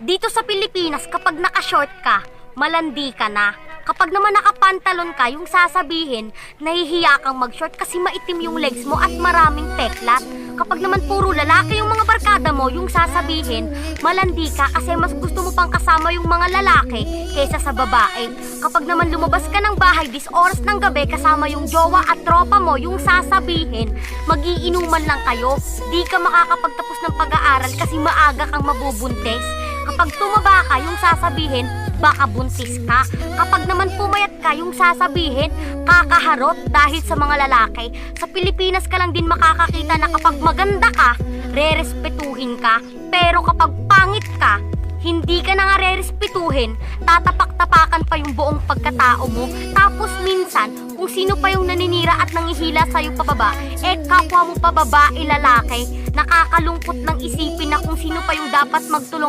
Dito sa Pilipinas, kapag naka-short ka, malandi ka na. Kapag naman nakapantalon ka, yung sasabihin, nahihiya kang mag-short kasi maitim yung legs mo at maraming peklat. Kapag naman puro lalaki yung mga barkada mo, yung sasabihin, malandi ka kasi mas gusto mo pang kasama yung mga lalaki kaysa sa babae. Kapag naman lumabas ka ng bahay, dis oras ng gabi, kasama yung jowa at tropa mo, yung sasabihin, magiinuman lang kayo. Di ka makakapagtapos ng pag-aaral kasi maaga kang mabubuntis. Kapag tumaba ka, yung sasabihin, baka buntis ka. Kapag naman pumayat ka, yung sasabihin, kakaharot dahil sa mga lalaki. Sa Pilipinas ka lang din makakakita na kapag maganda ka, rerespetuhin ka. Pero kapag pangit ka, hindi ka na nga rerespetuhin, tatapak-tapakan pa yung buong pagkatao mo. Tapos minsan, kung sino pa yung naninira at nangihila sa'yo pababa, kapwa mo pa babae lalaki. Nakakalungkot ng isipin na kung sino pa yung dapat magtulong